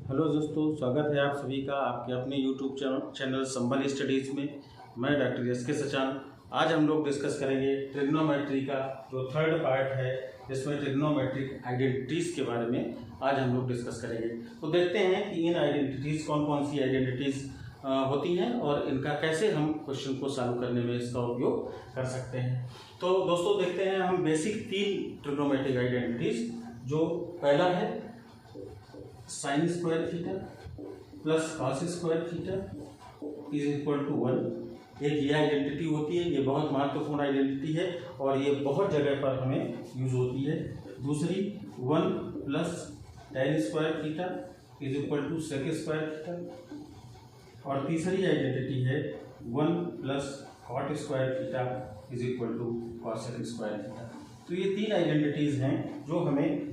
Hello दोस्तों, स्वागत है आप सभी का आपके अपने यूट्यूब चैनल संबल स्टडीज़ में। मैं डॉक्टर एस के सचान। आज हम लोग डिस्कस करेंगे ट्रिग्नोमेट्री का जो थर्ड पार्ट है, जिसमें ट्रिग्नोमेट्रिक आइडेंटिटीज़ के बारे में आज हम लोग डिस्कस करेंगे। तो देखते हैं कि इन आइडेंटिटीज़ कौन कौन सी आइडेंटिटीज़ होती हैं और इनका कैसे हम क्वेश्चन को सॉल्व करने में इसका उपयोग कर सकते हैं। तो दोस्तों देखते हैं हम बेसिक 3 ट्रिग्नोमेट्रिक आइडेंटिटीज़। जो पहला है sine square theta plus cos square theta is equal to 1। एक ये आइडेंटिटी होती है, ये बहुत महत्वपूर्ण आइडेंटिटी है और ये बहुत जगह पर हमें यूज होती है। दूसरी 1 plus tan square theta is equal to sec square theta. और तीसरी आइडेंटिटी है 1 plus cot square theta is equal to cosec square theta. तो ये 3 आइडेंटिटीज़ हैं जो हमें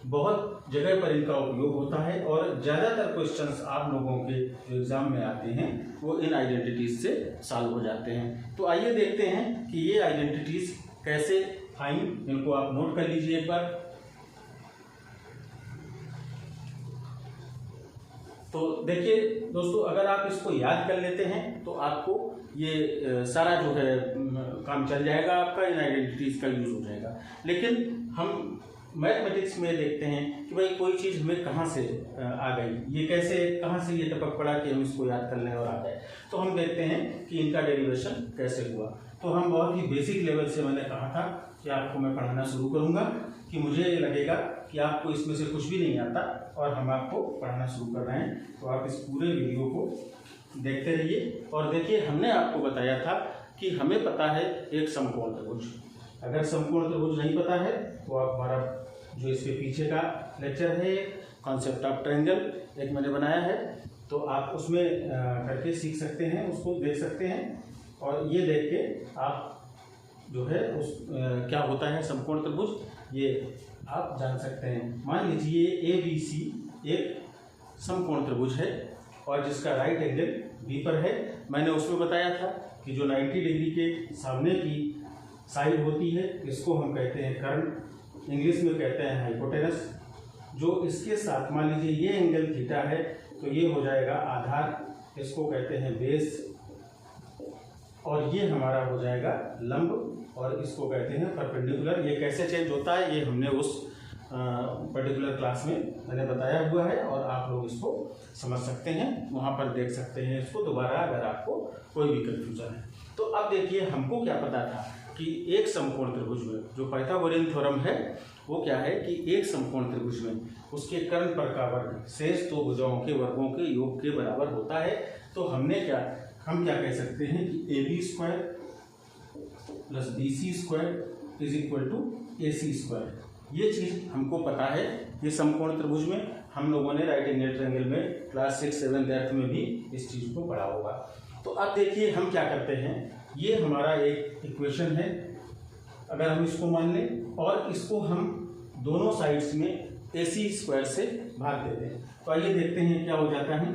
बहुत जगह पर इनका उपयोग होता है और ज़्यादातर क्वेश्चंस आप लोगों के जो एग्ज़ाम में आते हैं वो इन आइडेंटिटीज़ से सॉल्व हो जाते हैं। तो आइए देखते हैं कि ये आइडेंटिटीज़ कैसे फाइंड, इनको आप नोट कर लीजिए एक बार। तो देखिए दोस्तों, अगर आप इसको याद कर लेते हैं तो आपको ये सारा जो है काम चल जाएगा, आपका इन आइडेंटिटीज़ का यूज़ हो जाएगा। लेकिन हम मैथमेटिक्स में देखते हैं कि भाई कोई चीज़ हमें कहाँ से आ गई, ये कैसे कहाँ से ये टपक पड़ा कि हम इसको याद कर लें और आ जाए। तो हम देखते हैं कि इनका डेरिवेशन कैसे हुआ। तो हम बहुत ही बेसिक लेवल से, मैंने कहा था कि आपको मैं पढ़ाना शुरू करूँगा कि मुझे लगेगा कि आपको इसमें से कुछ भी नहीं आता और हम आपको पढ़ाना शुरू कर रहे हैं। तो आप इस पूरे वीडियो को देखते रहिए। और देखिए, हमने आपको बताया था कि हमें पता है एक समकोण त्रिभुज। अगर समकोण त्रिभुज नहीं पता है तो आप हमारा जो इसके पीछे का लेक्चर है कॉन्सेप्ट ऑफ ट्रायंगल एक मैंने बनाया है, तो आप उसमें करके सीख सकते हैं, उसको देख सकते हैं। और ये देख के आप जो है उस क्या होता है समकोण त्रिभुज, ये आप जान सकते हैं। मान लीजिए ABC एक समकोण त्रिभुज है और जिसका राइट एंगल B पर है। मैंने उसमें बताया था कि जो 90 डिग्री के सामने की साइड होती है इसको हम कहते हैं कर्ण, इंग्लिश में कहते हैं हाइपोटेनस। जो इसके साथ मान लीजिए ये एंगल थीटा है तो ये हो जाएगा आधार, इसको कहते हैं बेस। और ये हमारा हो जाएगा लंब और इसको कहते हैं परपेंडिकुलर। ये कैसे चेंज होता है ये हमने उस पर्टिकुलर क्लास में मैंने बताया हुआ है और आप लोग इसको समझ सकते हैं, वहाँ पर देख सकते हैं इसको दोबारा अगर आपको कोई भी कन्फ्यूजन है। तो अब देखिए, हमको क्या पता था कि एक समकोण त्रिभुज में जो पाइथागोरियन थ्योरम है वो क्या है कि एक समकोण त्रिभुज में उसके कर्ण पर का वर्ग शेष 2 भुजाओं के वर्गों के योग के बराबर होता है। तो हम क्या कह सकते हैं कि AB square plus BC square is equal to AC square. ये चीज़ हमको पता है। ये समकोण त्रिभुज में हम लोगों ने राइट एंगल ट्रायंगल में क्लास 6, 7, 8 में भी इस चीज़ को पढ़ा होगा। तो अब देखिए हम क्या करते हैं, ये हमारा एक इक्वेशन है। अगर हम इसको मान लें और इसको हम दोनों साइड्स में AC स्क्वायर से भाग देते हैं तो आइए देखते हैं क्या हो जाता है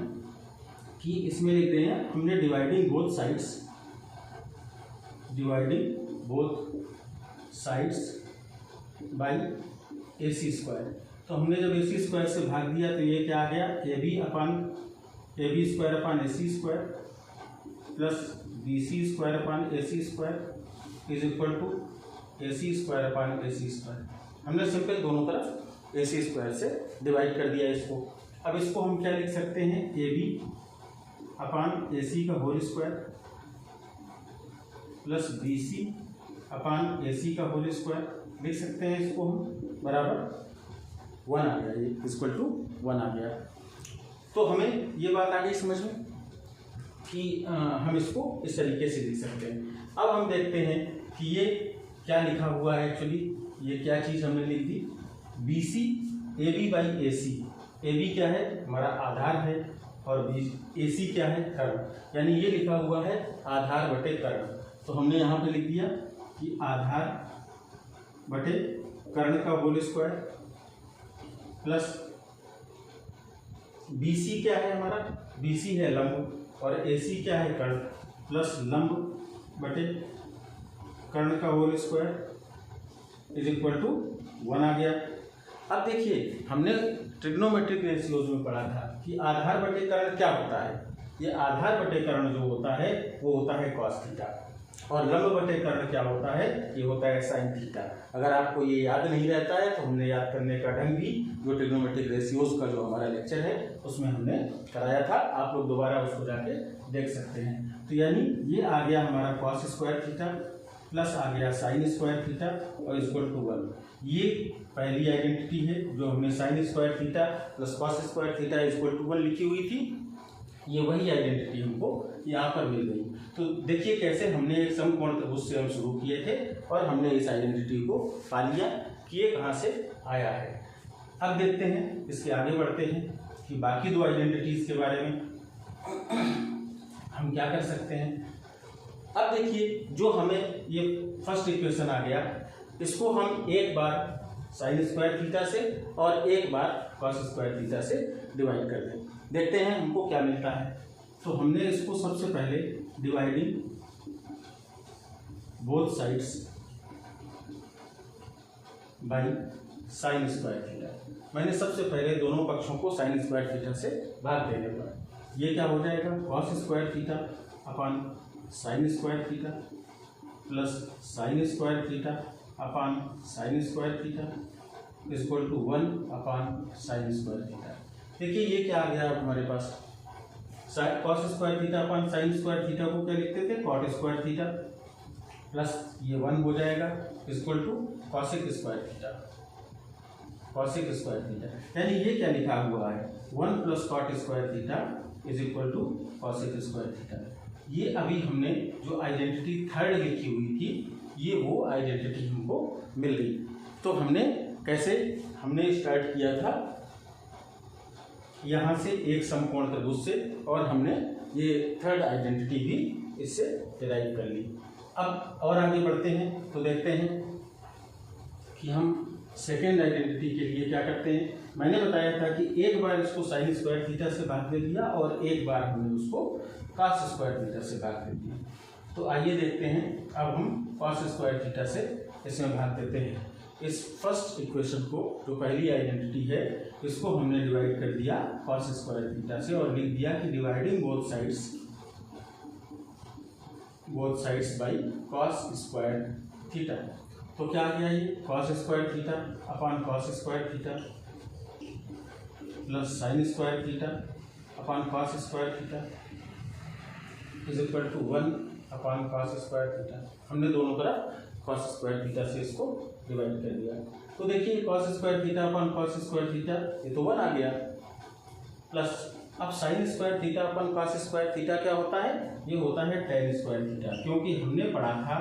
कि इसमें लिख दें हमने dividing both sides bye AC square. तो हमने जब AC स्क्वायर से भाग दिया तो ये क्या आ गया, AB square upon AC square plus BC square upon AC square is equal to AC square upon AC square. हमने सिंपल दोनों तरफ AC स्क्वायर से डिवाइड कर दिया इसको। अब इसको हम क्या लिख सकते हैं, AB अपान AC का होल स्क्वायर प्लस BC अपान AC का होल स्क्वायर लिख सकते हैं। इसको हम बराबर 1 आ गया, ये इक्वल टू 1 आ गया। तो हमें ये बात आ गई समझ में कि हम इसको इस तरीके से लिख सकते हैं। अब हम देखते हैं कि ये क्या लिखा हुआ है। एक्चुअली ये क्या चीज़ हमने लिख दी, BC AB by AC। AB क्या है, हमारा आधार है और AC क्या है, कर्ण। यानी ये लिखा हुआ है आधार बटे कर्ण। तो हमने यहाँ पे लिख दिया कि आधार बटे कर्ण का होल स्क्वायर प्लस BC क्या है हमारा, BC है लंब और AC क्या है कर्ण, प्लस लंब बटे कर्ण का whole square is equal to 1 आ गया। अब देखिए हमने ट्रिग्नोमेट्रिक रेशियोज में पढ़ा था कि आधार बटेकरण क्या होता है। ये आधार बटेकरण जो होता है वो होता है कॉस थीटा, और लंब बटेकरण क्या होता है, ये होता है साइन थीटा। अगर आपको ये याद नहीं रहता है तो हमने याद करने का ढंग भी जो ट्रिग्नोमेट्रिक रेशियोज का जो हमारा लेक्चर है उसमें हमने कराया था, आप लोग दोबारा उसको जाके देख सकते हैं। तो यानी ये आ गया हमारा कॉस स्क्वायर थीटा प्लस आ गया साइन स्क्वायर थीटा और इक्वल टू 1। ये पहली आइडेंटिटी है जो हमने sine square theta plus cos square theta equal to 1 लिखी हुई थी। ये वही आइडेंटिटी हमको यहाँ पर मिल गई। तो देखिए कैसे हमने एक समकोण त्रिभुज से हम शुरू किए थे और हमने इस आइडेंटिटी को पा लिया कि ये कहाँ से आया है। अब देखते हैं, इसके आगे बढ़ते हैं कि बाकी दो आइडेंटिटीज के बारे में हम क्या कर सकते हैं। अब देखिए जो हमें ये फर्स्ट इक्वेशन आ गया, इसको हम एक बार साइन स्क्वायर थीटा से और एक बार कॉस स्क्वायर थीटा से डिवाइड कर दें, देखते हैं हमको क्या मिलता है। तो हमने इसको सबसे पहले dividing both sides by sine square theta, मैंने सबसे पहले दोनों पक्षों को साइन स्क्वायर थीटा से भाग देने पर ये क्या हो जाएगा, cos square theta upon sine square theta plus sine square theta upon sine square theta equal to 1 upon sine square theta. देखिए ये क्या आ गया हमारे पास, cos square theta upon sine square theta को क्या लिखते थे, कॉट स्क्वायर थीटा प्लस ये 1 हो जाएगा equal to cosec square theta, cosec square theta. यानी ये क्या लिखा हुआ है, 1 plus cot square theta is equal to cosec square theta. ये अभी हमने जो आइडेंटिटी थर्ड लिखी हुई थी ये वो आइडेंटिटी हमको मिल गई। तो हमने कैसे हमने स्टार्ट किया था यहाँ से एक समकोण त्रिभुज से, और हमने ये थर्ड आइडेंटिटी भी इससे डिराइव कर ली। अब और आगे बढ़ते हैं तो देखते हैं कि हम सेकेंड आइडेंटिटी के लिए क्या करते हैं। मैंने बताया था कि एक बार इसको साइन स्क्वायर थीटा से भाग दे दिया और एक बार हमने उसको कॉस स्क्वायर थीटा से भाग दे दिया। तो आइए देखते हैं, अब हम कॉस स्क्वायर थीटा से इसमें भाग देते हैं। इस फर्स्ट इक्वेशन को जो पहली आइडेंटिटी है इसको हमने डिवाइड कर दिया कॉस स्क्वायर थीटा से और लिख दिया कि dividing both sides by cos square theta. तो क्या आ गया, ये cos square theta upon cos square theta plus sine square theta upon cos square theta is equal to 1 upon cos square theta. हमने दोनों तरफ कॉस स्क्वायर थीटा से इसको डिवाइड कर दिया। तो देखिए cos square theta upon cos square theta ये तो 1 आ गया, प्लस अब sign square theta upon cos square theta क्या होता है, ये होता है टेन स्क्वायर थीटा। क्योंकि हमने पढ़ा था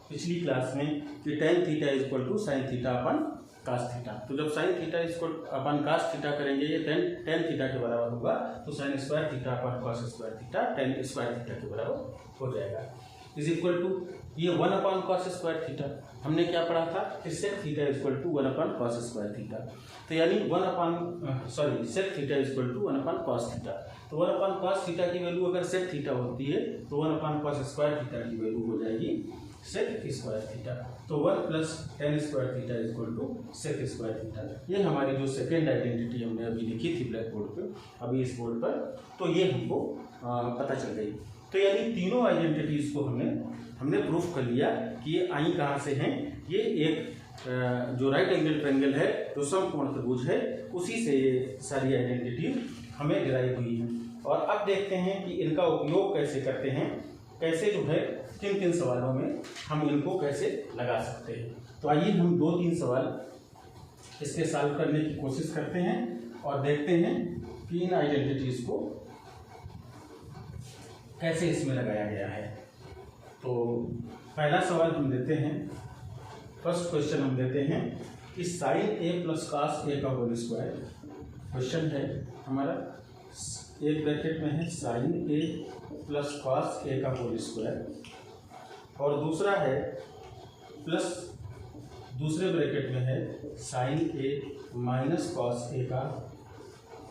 पिछली क्लास में कि tan theta is equal to sine theta upon cos theta. तो जब sine theta equal upon cos theta करेंगे ये टेन थीटा के बराबर होगा, तो sine square theta upon cos square theta tan square theta के बराबर हो जाएगा। इज इक्वल टू ये 1 अपॉन कॉस स्क्वायर थीटा, हमने क्या पढ़ा था कि sec theta is equal to 1 upon cos square theta. तो यानी sec theta is equal to 1 upon cos theta. तो 1 अपॉन कॉस थीटा की वैल्यू अगर सेक थीटा होती है तो 1 अपॉन कॉस स्क्वायर थीटा की वैल्यू हो जाएगी सेक स्क्वायर थीटा। तो 1 plus tan square theta is equal to sec square theta. ये हमारी जो सेकेंड आइडेंटिटी हमने अभी लिखी थी ब्लैक बोर्ड पे, अभी इस बोर्ड पर, तो ये हमको पता चल गई। तो यानी तीनों आइडेंटिटीज को हमने प्रूफ कर लिया कि ये आई कहाँ से हैं। ये एक जो राइट एंगल ट्रायंगल है, जो समकोण त्रिभुज है, उसी से ये सारी आइडेंटिटी हमें डिराइव हुई है। और अब देखते हैं कि इनका उपयोग कैसे करते हैं, कैसे जो है किन किन सवालों में हम इनको कैसे लगा सकते हैं। तो आइए हम 2-3 सवाल इसके सॉल्व करने की कोशिश करते हैं और देखते हैं कि इन आइडेंटिटीज को कैसे इसमें लगाया गया है। तो पहला सवाल हम देते हैं, फर्स्ट क्वेश्चन हम देते हैं कि sine A plus cos A का होल स्क्वायर। क्वेश्चन है हमारा, एक ब्रैकेट में है sine A plus cos A का होल स्क्वायर, और दूसरा है प्लस दूसरे ब्रैकेट में है sine A minus cos A का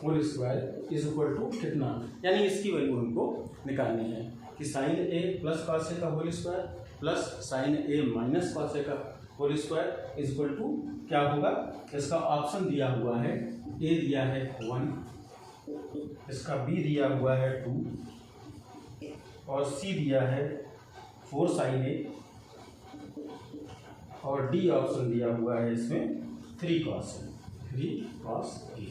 whole square is equal to कितना, यानी इसकी वैल्यू हमको निकालनी है कि sine A plus cos A का whole square plus sine A minus cos A का whole square is equal to क्या होगा, इसका ऑप्शन दिया हुआ है, ए दिया है 1, इसका बी दिया हुआ है 2 और सी दिया है 4 sin A और डी ऑप्शन दिया हुआ है इसमें 3 cos A।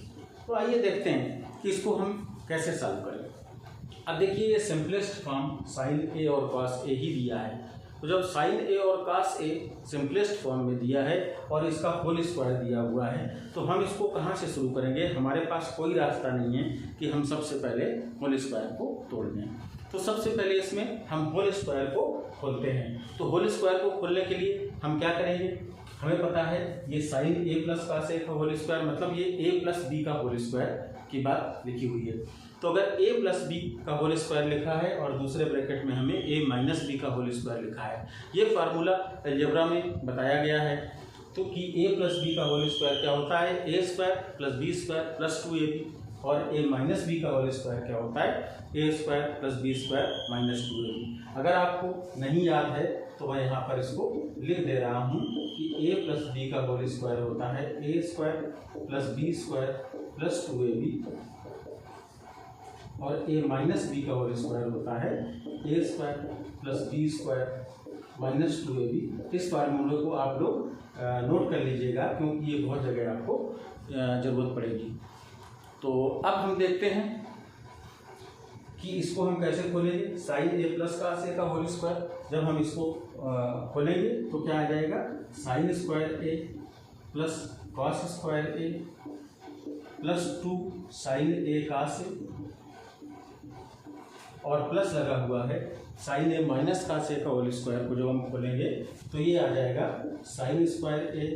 तो आइए देखते हैं कि इसको हम कैसे सॉल्व करें। अब देखिए ये सिंपलेस्ट फॉर्म sin A और cos A ही दिया है, तो जब sin A और cos A सिंपलेस्ट फॉर्म में दिया है और इसका होल स्क्वायर दिया हुआ है, तो हम इसको कहाँ से शुरू करेंगे। हमारे पास कोई रास्ता नहीं है कि हम सबसे पहले होल स्क्वायर को तोड़ दें। तो सबसे पहले इसमें हम होल स्क्वायर को खोलते हैं। तो होल स्क्वायर को खोलने के लिए हम क्या करेंगे, हमें पता है ये sin A plus cos A का होल स्क्वायर, मतलब ये A प्लस बी का होल स्क्वायर की बात लिखी हुई है। तो अगर a प्लस बी का होल स्क्वायर लिखा है और दूसरे ब्रैकेट में हमें a माइनस बी का होल स्क्वायर लिखा है, ये फार्मूला अलजेब्रा में बताया गया है। तो कि a प्लस बी का होल स्क्वायर क्या होता है, a square plus B square plus 2ab और a माइनस बी का होल स्क्वायर क्या होता है, a square plus B square minus 2ab। अगर आपको नहीं याद है तो मैं यहाँ पर इसको लिख दे रहा हूँ कि a प्लस बी का होल स्क्वायर होता है a square plus B square plus 2ab और a माइनस बी का होल स्क्वायर होता है a square plus B square minus 2ab। इस फार्मूले को आप लोग नोट कर लीजिएगा क्योंकि ये बहुत जगह आपको ज़रूरत पड़ेगी। तो अब हम देखते हैं कि इसको हम कैसे खोलेंगे। sin A plus cos A का होल स्क्वायर जब हम इसको खोलेंगे तो क्या आ जाएगा, sin square A plus cos square A plus 2 sin A cos A और प्लस लगा हुआ है sin A minus cos A का होल स्क्वायर को जब हम खोलेंगे तो ये आ जाएगा sin square A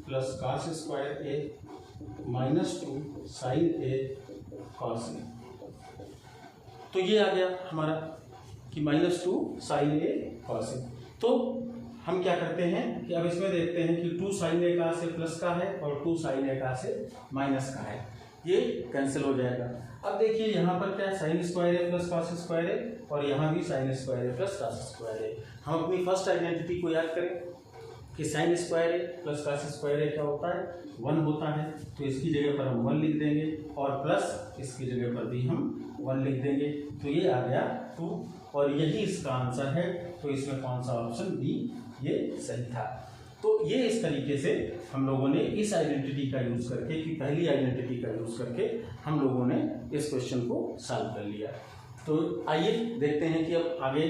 plus cos square A minus 2 sin A cos A। तो ये आ गया हमारा कि minus 2 sin A cos A। तो हम क्या करते हैं कि अब इसमें देखते हैं कि 2 sin A cos A plus का है और 2 sin A cos A minus का है, ये कैंसिल हो जाएगा। अब देखिए यहाँ पर क्या है, sine square A plus cos square ए और यहाँ भी sign square A plus cos square ए। हम अपनी फर्स्ट आइडेंटिटी को याद करें कि sine square A plus cos square ए क्या होता है, 1 होता है। तो इसकी जगह पर हम 1 लिख देंगे और प्लस इसकी जगह पर भी हम 1 लिख देंगे। तो ये आ गया 2 और यही इसका आंसर है। तो इसमें कौन सा ऑप्शन डी ये सही था। तो ये इस तरीके से हम लोगों ने इस आइडेंटिटी का यूज़ करके, कि पहली आइडेंटिटी का यूज़ करके हम लोगों ने इस क्वेश्चन को सॉल्व कर लिया। तो आइए देखते हैं कि अब आगे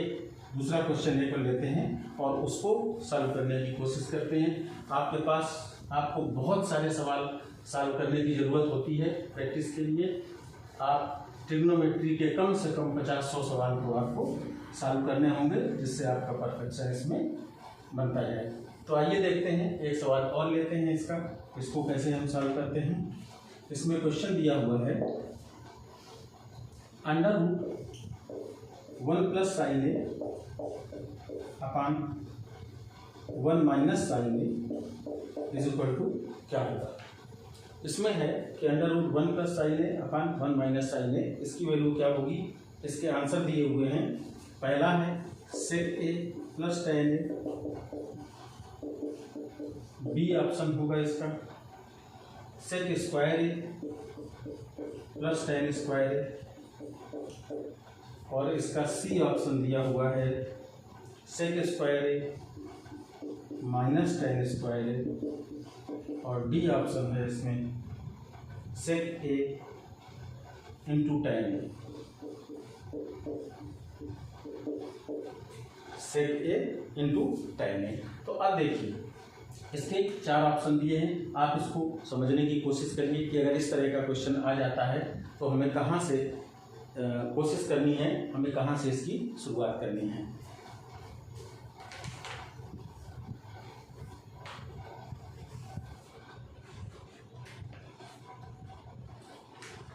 दूसरा क्वेश्चन लेकर लेते हैं और उसको सॉल्व करने की कोशिश करते हैं। आपके पास आपको बहुत सारे सवाल सॉल्व करने की ज़रूरत होती है प्रैक्टिस के लिए। आप ट्रिग्नोमेट्री के कम से कम 50-100 सवाल को आपको सॉल्व करने होंगे जिससे आपका परफेक्शन इसमें बनता जाए। तो आइए देखते हैं, एक सवाल और लेते हैं इसको कैसे हम सॉल्व करते हैं। इसमें क्वेश्चन दिया हुआ है under root 1 plus sine A upon 1 minus sine A is equal to क्या होगा। इसमें है कि under root 1 plus sine A upon 1 minus sine A, इसकी वैल्यू क्या होगी। इसके आंसर दिए हुए हैं। पहला है सेक ए प्लस टेन ए, बी ऑप्शन होगा इसका sec square A plus tan square ए और इसका सी ऑप्शन दिया हुआ है सेक स्क्वायर ए माइनस टेन स्क्वायर ए और डी ऑप्शन है इसमें सेक ए इंटू टेन ए, सेक ए इंटू टेन ए। तो अब देखिए इसके 4 ऑप्शन दिए हैं। आप इसको समझने की कोशिश करिए कि अगर इस तरह का क्वेश्चन आ जाता है तो हमें कहाँ से कोशिश करनी है, हमें कहाँ से इसकी शुरुआत करनी है।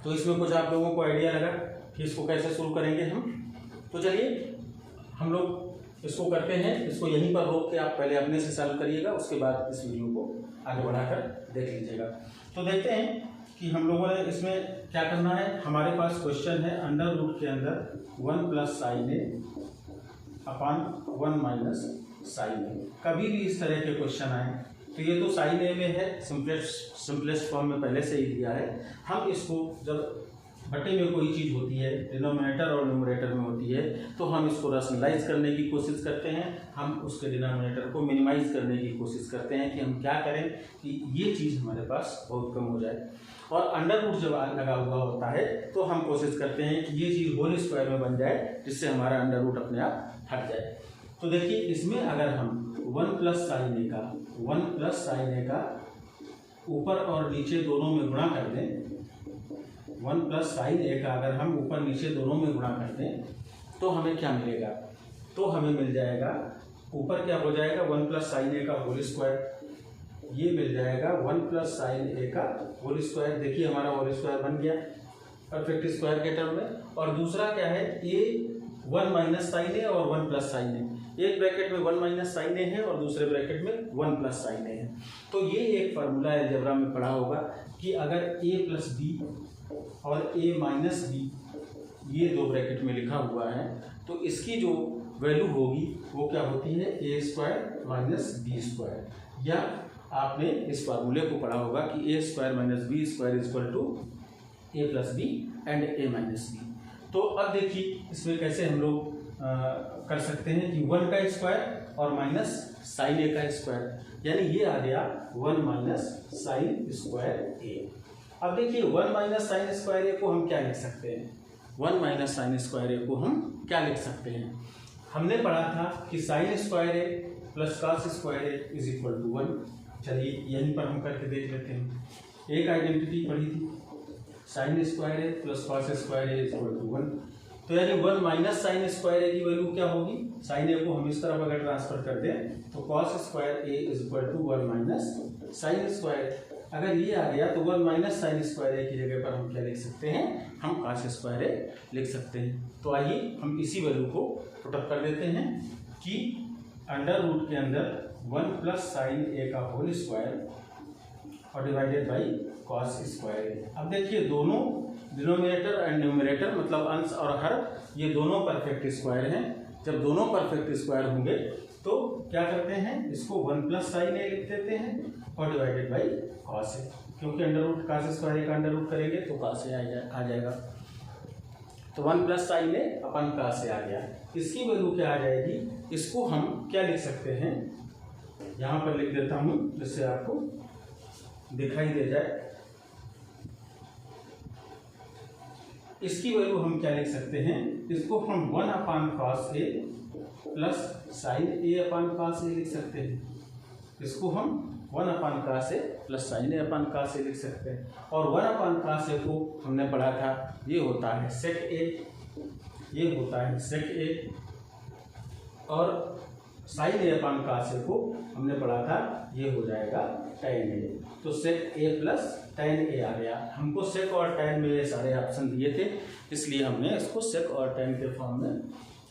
तो इसमें कुछ आप लोगों को आइडिया लगा कि इसको कैसे शुरू करेंगे हम। तो चलिए हम लोग इसको करते हैं। इसको यहीं पर रोक के आप पहले अपने से सॉल्व करिएगा, उसके बाद इस वीडियो को आगे बढ़ाकर देख लीजिएगा। तो देखते हैं कि हम लोगों ने इसमें क्या करना है। हमारे पास क्वेश्चन है अंडर रूट के अंदर 1 plus sine A upon 1 minus sine ए। कभी भी इस तरह के क्वेश्चन आए तो ये तो साइन ए में है, सिंपलेस्ट फॉर्म में पहले से ही दिया है। हम इसको जब बटे में कोई चीज़ होती है, डिनोमिनेटर और न्यूमरेटर में होती है, तो हम इसको रैशनलाइज करने की कोशिश करते हैं। हम उसके डिनोमिनेटर को मिनिमाइज करने की कोशिश करते हैं कि हम क्या करें कि ये चीज़ हमारे पास बहुत कम हो जाए। और अंडर रूट जब लगा हुआ होता है तो हम कोशिश करते हैं कि ये चीज़ होल स्क्वायर में बन जाए, जिससे हमारा अंडर रूट अपने आप हट जाए। तो देखिए इसमें अगर हम 1 प्लस साइन ए का ऊपर और नीचे दोनों में गुणा कर दें, 1 प्लस साइन ए का अगर हम ऊपर नीचे दोनों में गुणा कर दें तो हमें क्या मिलेगा? तो हमें मिल जाएगा, ऊपर क्या हो जाएगा 1 प्लस साइन ए का होल स्क्वायर, ये मिल जाएगा 1 प्लस साइन ए का होल स्क्वायर। देखिए हमारा होल स्क्वायर बन गया परफेक्ट स्क्वायर के टर्म में। और दूसरा क्या है, ए 1 माइनस साइन ए और 1 प्लस साइन ए, एक ब्रैकेट में 1 माइनस साइन ए है और दूसरे ब्रैकेट में 1 प्लस साइन ए है। तो ये एक फार्मूला अलजेब्रा में पढ़ा होगा कि अगर ए प्लस बी और ए माइनस बी ये दो ब्रैकेट में लिखा हुआ है तो इसकी जो वैल्यू होगी वो क्या होती है, A square minus B square. या आपने इस फार्मूले को पढ़ा होगा कि A square minus B square is equal to A plus B and A minus B. तो अब देखिए इसमें कैसे हम लोग कर सकते हैं कि 1 का स्क्वायर और माइनस साइन ए का स्क्वायर, यानी ये आ गया 1 माइनस साइन स्क्वायर ए। अब देखिए 1 माइनस साइन स्क्वायर ए को हम क्या लिख सकते हैं, 1 माइनस साइन स्क्वायर ए को हम क्या लिख सकते हैं? हमने पढ़ा था कि sine square A plus cos square A is equal to 1। चलिए यहीं पर हम करके देख लेते हैं। एक आइडेंटिटी पढ़ी थी, sine square A plus cos square A is equal to 1। तो यानी 1 माइनस साइन स्क्वायर ए की वैल्यू क्या होगी, साइन ए को हम इस तरफ अगर ट्रांसफर कर दें तो cos square A is equal to 1 minus sine square. अगर ये आ गया तो 1 माइनस साइन स्क्वायर ए की जगह पर हम क्या लिख सकते हैं, हम कॉस स्क्वायर ए लिख सकते हैं। तो आइए हम इसी वैल्यू को पुटअप कर देते हैं कि अंडर रूट के अंदर 1 प्लस साइन ए का होल स्क्वायर और डिवाइडेड बाई कॉस स्क्वायर ए। अब देखिए दोनों डिनोमिनेटर एंड न्यूमरेटर मतलब अंश और हर ये दोनों परफेक्ट स्क्वायर हैं। जब दोनों परफेक्ट स्क्वायर होंगे तो क्या करते हैं, इसको 1 प्लस साइन ए लिख देते हैं और डिवाइडेड बाई कॉस ए, क्योंकि अंडर रूट कॉस स्क्वायर ए का अंडर रूट करेंगे तो कॉस ए आ जाएगा। तो 1 plus sine A upon cos A आ गया। इसकी वैल्यू क्या आ जाएगी, इसको हम क्या लिख सकते हैं, यहाँ पर लिख देता हूँ जिससे आपको दिखाई दे जाए। इसकी वैल्यू हम क्या लिख सकते हैं, इसको हम 1 अपान cos A plus sine A upon cos A लिख सकते हैं। इसको हम 1 अपान cos A plus sine A upon cos A लिख सकते हैं। और 1 अपान कॉस ए को हमने पढ़ा था, ये होता है सेक ए, ये होता है सेक ए। और sign A upon cos A को हमने पढ़ा था, ये हो जाएगा tan ए। तो सेक ए प्लस tan ए आ गया। हमको सेक और tan में ये सारे ऑप्शन दिए थे, इसलिए हमने इसको सेक और tan के फॉर्म में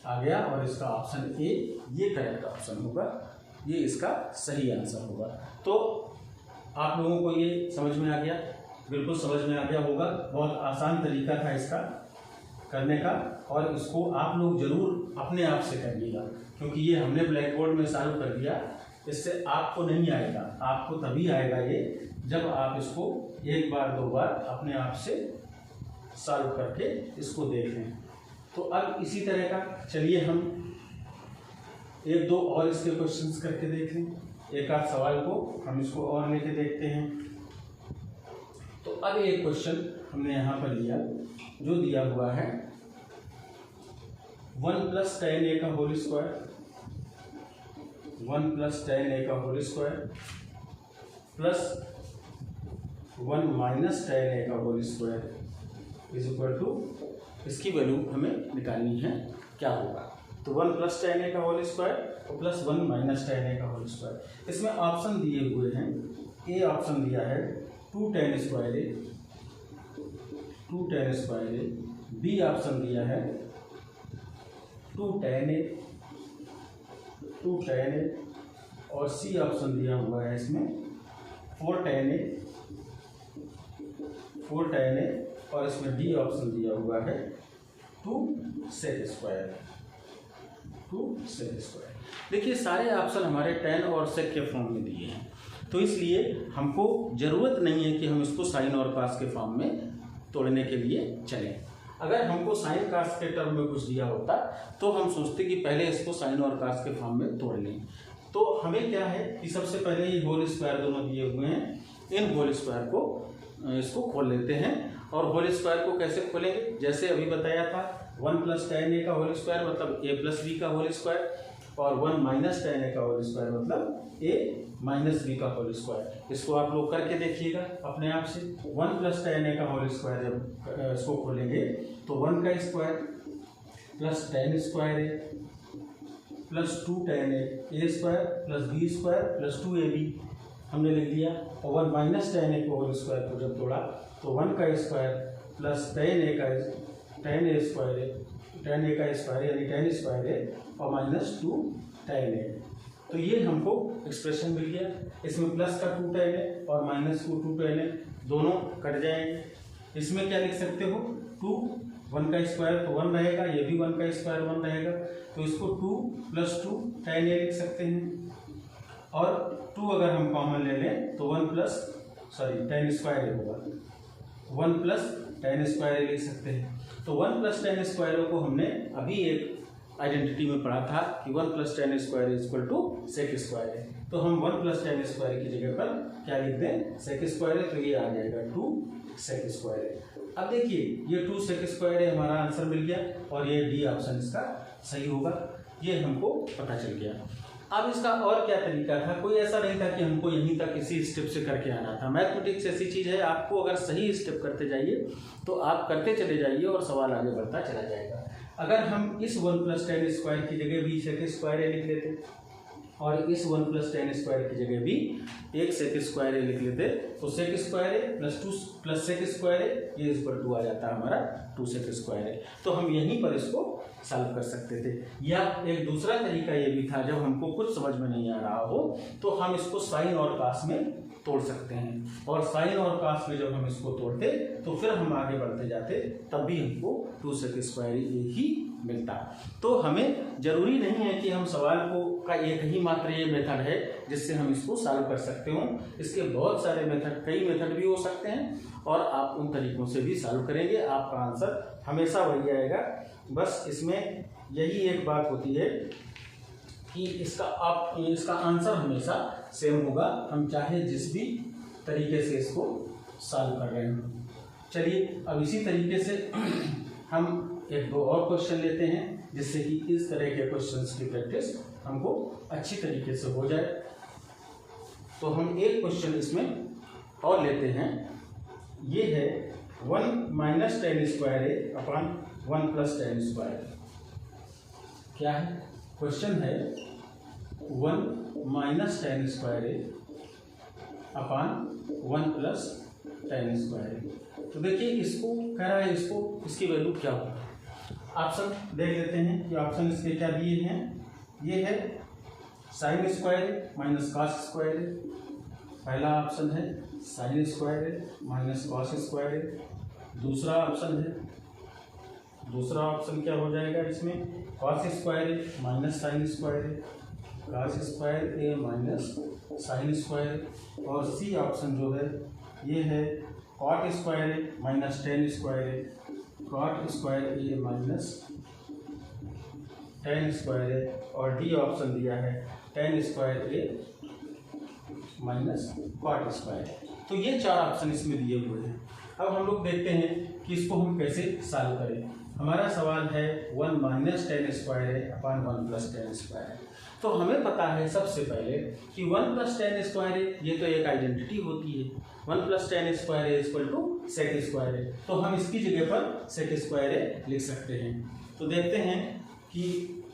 आ गया। और इसका ऑप्शन ए ये करेक्ट ऑप्शन होगा, ये इसका सही आंसर होगा। तो आप लोगों को ये समझ में आ गया, बिल्कुल समझ में आ गया होगा। बहुत आसान तरीका था इसका करने का, और इसको आप लोग जरूर अपने आप से करिएगा, क्योंकि ये हमने ब्लैक बोर्ड में सॉल्व कर दिया। इससे आपको नहीं आएगा, आपको तभी आएगा ये जब आप इसको एक बार दो बार अपने आप से सॉल्व करके इसको देखें। तो अब इसी तरह का चलिए हम एक दो और इसके क्वेश्चंस करके देख लें। एक आध सवाल को हम इसको और लेके देखते हैं। तो अब एक क्वेश्चन हमने यहाँ पर लिया जो दिया हुआ है 1 प्लस tan ए का whole square, 1 plus tan A का whole square plus 1 minus tan A का whole square is equal to, इसकी वैल्यू हमें निकालनी है क्या होगा। तो 1 प्लस tan ए का होल स्क्वायर और प्लस 1 माइनस tan ए का होल स्क्वायर। इसमें ऑप्शन दिए हुए हैं, ए ऑप्शन दिया है 2 tan स्क्वायर ए, 2 tan स्क्वायर ए। बी ऑप्शन दिया है 2 tan ए, 2 tan ए। और सी ऑप्शन दिया हुआ है इसमें 4 tan ए, 4 tan ए। और इसमें डी ऑप्शन दिया हुआ है 2 sec square. Two sec square. देखिए सारे ऑप्शन हमारे tan और sec के फॉर्म में दिए हैं, तो इसलिए हमको ज़रूरत नहीं है कि हम इसको साइन और cos के फॉर्म में तोड़ने के लिए चलें। अगर हमको साइन cos के टर्म में कुछ दिया होता तो हम सोचते कि पहले इसको साइन और cos के फॉर्म में तोड़ लें। तो हमें क्या है कि सबसे पहले ये होल स्क्वायर दोनों दिए हुए हैं, इन होल स्क्वायर को इसको खोल लेते हैं। और होल स्क्वायर को कैसे खोलेंगे, जैसे अभी बताया था 1 + tan a का होल स्क्वायर मतलब a + b का होल स्क्वायर, और 1 - tan a का होल स्क्वायर मतलब a - b का होल स्क्वायर। इसको आप लोग करके देखिएगा अपने आप से। 1 + tan a का होल स्क्वायर जब इसको खोलेंगे तो 1 का square plus tan square a plus 2 tan a square plus b square plus 2ab हमने लिख दिया। और 1 - tan a का होल स्क्वायर को जब तोड़ा तो 1 का square plus tan a square यानी tan स्क्वायर है और -2 tan a। तो ये हमको एक्सप्रेशन मिल गया। इसमें प्लस का 2 tan a और माइनस को 2 tan a दोनों कट जाएंगे। इसमें क्या लिख सकते हो, 2 1 का स्क्वायर तो 1 रहेगा, ये भी 1 का स्क्वायर 1 रहेगा, तो इसको 2 + 2 tan a लिख सकते हैं। और 2 अगर हम कॉमन ले लें तो tan स्क्वायर होगा, 1 + tan स्क्वायर लिख सकते हैं। तो 1 + tan स्क्वायर को हमने अभी एक आइडेंटिटी में पढ़ा था कि 1 + tan स्क्वायर = sec स्क्वायर है। तो हम 1 + tan स्क्वायर की जगह पर क्या लिख दें, sec स्क्वायर है, तो ये आ जाएगा 2 sec स्क्वायर है। अब देखिए ये 2 sec स्क्वायर है, हमारा आंसर मिल गया और ये डी ऑप्शन इसका सही होगा, ये हमको पता चल गया। अब इसका और क्या तरीका था, कोई ऐसा नहीं था कि हमको यहीं तक इसी स्टेप से करके आना था। मैथमेटिक्स ऐसी चीज़ है, आपको अगर सही स्टेप करते जाइए तो आप करते चले जाइए और सवाल आगे बढ़ता चला जाएगा। अगर हम इस 1 + tan स्क्वायर की जगह भी sec स्क्वायर लिख लेते और इस 1 + tan स्क्वायर की जगह भी एक sec स्क्वायर लिख लेते तो sec square plus 2 + sec square ये = आ जाता हमारा 2 sec स्क्वायर। तो हम यहीं पर इसको सॉल्व कर सकते थे। या एक दूसरा तरीका ये भी था, जब हमको कुछ समझ में नहीं आ रहा हो तो हम इसको साइन और cos में तोड़ सकते हैं, और साइन और cos में जब हम इसको तोड़ते तो फिर हम आगे बढ़ते जाते, तब भी हमको 2 sec स्क्वायर ही मिलता। तो हमें जरूरी नहीं है कि हम सवाल को का एक ही मात्र ये मेथड है जिससे हम इसको सॉल्व कर सकते हो। इसके बहुत सारे मेथड, कई मेथड भी हो सकते हैं और आप उन तरीकों से भी सॉल्व करेंगे, आपका आंसर हमेशा वही आएगा। बस इसमें यही एक बात होती है कि इसका आंसर हमेशा सेम होगा, हम चाहे जिस भी तरीके से इसको सॉल्व कर रहे हैं। चलिए अब इसी तरीके से हम 1-2 और क्वेश्चन लेते हैं जिससे कि इस तरह के क्वेश्चंस की प्रैक्टिस हमको अच्छी तरीके से हो जाए। तो हम एक क्वेश्चन इसमें और लेते हैं, ये है 1 - tan square a / 1 + tan square. क्या है क्वेश्चन है 1 - tan square a / 1 + tan square. तो देखिए इसको कह रहा है, इसकी वैल्यू क्या होगी। ऑप्शन देख लेते हैं कि ऑप्शन इसके क्या दिए हैं। ये है साइन स्क्वायर -cos स्क्वायर, पहला ऑप्शन है साइन स्क्वायर -cos स्क्वायर। दूसरा ऑप्शन क्या हो जाएगा इसमें, cos square -sin square, cos square a - sin square. और सी ऑप्शन जो है ये है cot square -tan square, cot square a - tan square. और डी ऑप्शन दिया है tan square a - cot square. तो ये 4 ऑप्शन इसमें दिए हुए हैं। अब हम लोग देखते हैं कि इसको हम कैसे सॉल्व करें। हमारा सवाल है 1 - tan square a / 1 + tan square. तो हमें पता है सबसे पहले कि 1 + tan स्क्वायर ये तो एक आइडेंटिटी होती है, 1 + tan स्क्वायर = sec स्क्वायर। तो हम इसकी जगह पर sec स्क्वायर लिख सकते हैं। तो देखते हैं कि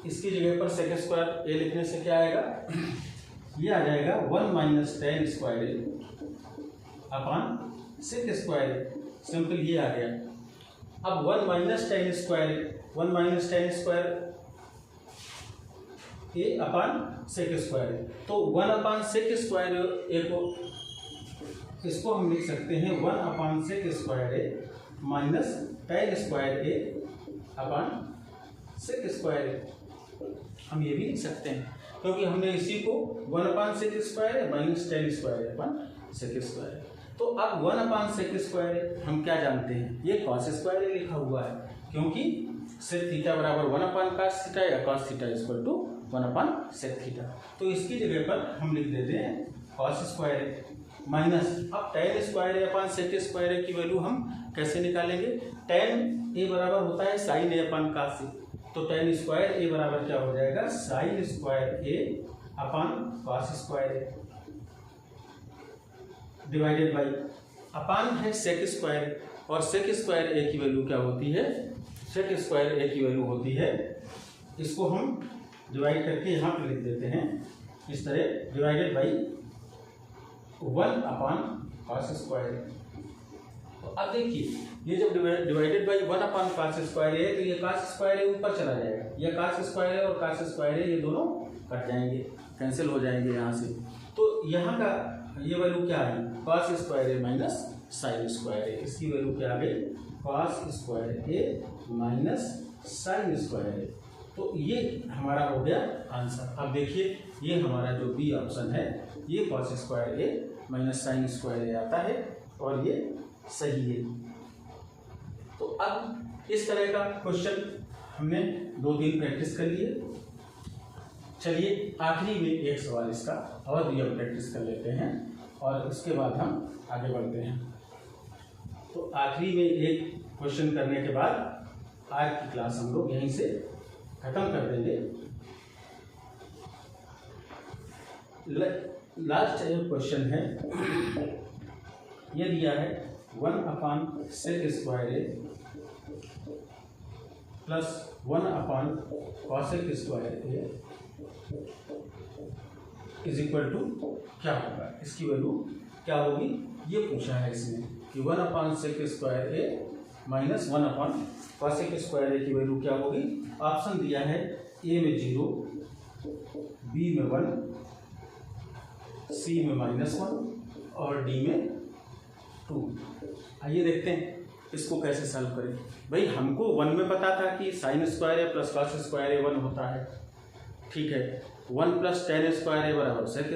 इसकी जगह पर sec स्क्वायर a लिखने से क्या आएगा, ये आ जाएगा 1 - tan square / sec square. Simple ये आ गया। अब 1 - tan square a / sec square, तो 1 / sec स्क्वायर a को, इसको हम लिख सकते हैं 1 / sec square a - tan square a / sec square. हम ये भी लिख सकते हैं, क्योंकि हमने इसी को 1/sec² है माइनस tan² है अपन sec² है। तो अब 1/sec² है, हम क्या जानते हैं, ये cos² लिखा हुआ है, क्योंकि sec थीटा बराबर 1/cos थीटा या cos theta equal to 1/sec theta. तो इसकी जगह पर हम लिख देते हैं cos² माइनस, अब tan² की वैल्यू हम कैसे निकालेंगे, tan a बराबर होता है sin a/cos से, तो tan² बराबर क्या हो जाएगा, sin² a/cos² डिवाइडेड बाई अपान है sec² और sec² की वैल्यू क्या होती है, sec² की वैल्यू होती है, इसको हम डिवाइड करके यहाँ पे लिख देते हैं इस तरह, डिवाइडेड बाई 1/cos²। तो अब देखिए ये जब डिवाइडेड बाई 1/cos² है तो ये cos² ऊपर चला जाएगा, ये cos² और cos² ये दोनों कट जाएंगे, कैंसिल हो जाएंगे यहाँ से। तो यहाँ का ये वैल्यू क्या आई, cos² माइनस sin², इसकी वैल्यू क्या आ गई, cos² माइनस sin²। तो ये हमारा हो गया आंसर। अब देखिए ये हमारा जो बी ऑप्शन है ये cos² माइनस sin² आता है और ये सही है। तो अब इस तरह का क्वेश्चन हमने 2 दिन प्रैक्टिस कर लिए। चलिए आखिरी में एक सवाल इसका और भी हम प्रैक्टिस कर लेते हैं और उसके बाद हम आगे बढ़ते हैं। तो आखिरी में एक क्वेश्चन करने के बाद आज की क्लास हम लोग यहीं से खत्म कर देंगे। लास्ट क्वेश्चन है, ये दिया है 1/sec² plus 1/cosec² is equal to क्या होगा, इसकी वैल्यू क्या होगी ये पूछा है इसने कि 1/sec² माइनस 1/cosec² की वैल्यू क्या होगी। ऑप्शन दिया है ए में 0, बी में 1, सी में -1 और डी में 2। आइए देखते हैं इसको कैसे सॉल्व करें। भाई हमको 1 में पता था कि sin² प्लस cos² 1 होता है, ठीक है, 1 प्लस tan² बराबर sec²,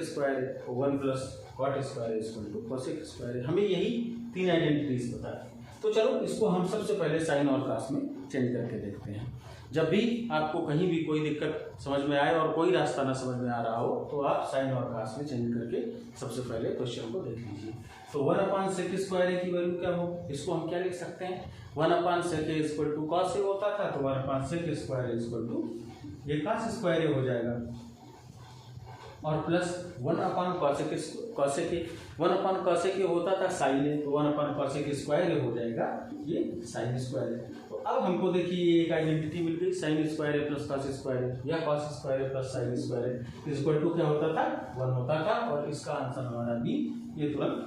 1 plus cot² equal to cosec², हमें यही 3 आइडेंटिटीज पता है। तो चलो इसको हम सबसे पहले साइन और cos में चेंज करके देखते हैं। जब भी आपको कहीं भी कोई दिक्कत समझ में आए और कोई रास्ता ना समझ में आ रहा हो तो आप साइन और cos में चेंज करके सबसे पहले क्वेश्चन को देख लीजिए। तो 1/sec² की वैल्यू क्या हो, इसको हम क्या लिख सकते हैं, 1/sec इक्वल टू cos होता था तो 1/sec² इक्वल टू ये cos² हो जाएगा और प्लस 1/cosec होता था sin, तो 1/cosec² हो जाएगा ये sin²। तो अब हमको देखिए ये एक आइडेंटिटी मिल गई, sin² प्लस cos² या cos² plus sin² equal to क्या होता था, 1 होता था और इसका आंसर हमारा बी ये तुरंत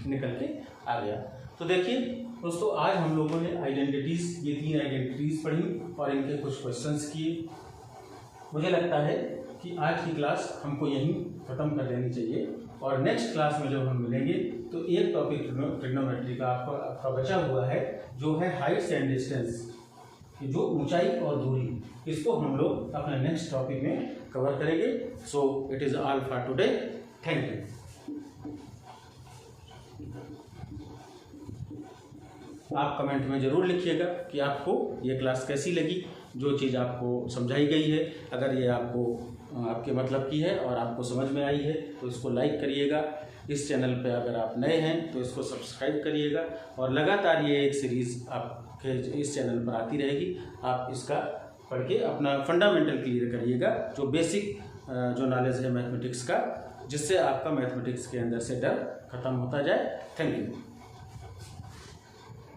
निकल के आ गया। तो देखिए दोस्तों आज हम लोगों ने आइडेंटिटीज, ये 3 आइडेंटिटीज पढ़ी और इनके कुछ क्वेश्चंस किए। मुझे लगता है कि आज की क्लास हमको यहीं ख़त्म कर देनी चाहिए और नेक्स्ट क्लास में जब हम मिलेंगे तो एक टॉपिक ट्रिग्नोमेट्री का आपका बचा हुआ है जो है हाइट्स एंड डिस्टेंस, जो ऊंचाई और दूरी, इसको हम लोग अपने नेक्स्ट टॉपिक में कवर करेंगे। So it is all for today, thank you. आप कमेंट में ज़रूर लिखिएगा कि आपको ये क्लास कैसी लगी, जो चीज़ आपको समझाई गई है, अगर ये आपको आपके मतलब की है और आपको समझ में आई है तो इसको लाइक करिएगा। इस चैनल पे अगर आप नए हैं तो इसको सब्सक्राइब करिएगा और लगातार ये एक सीरीज़ आपके इस चैनल पर आती रहेगी। आप इसका पढ़ के अपना फंडामेंटल क्लियर करिएगा, जो बेसिक जो नॉलेज है मैथमेटिक्स का, जिससे आपका मैथमेटिक्स के अंदर से डर खत्म होता जाए। Thank you.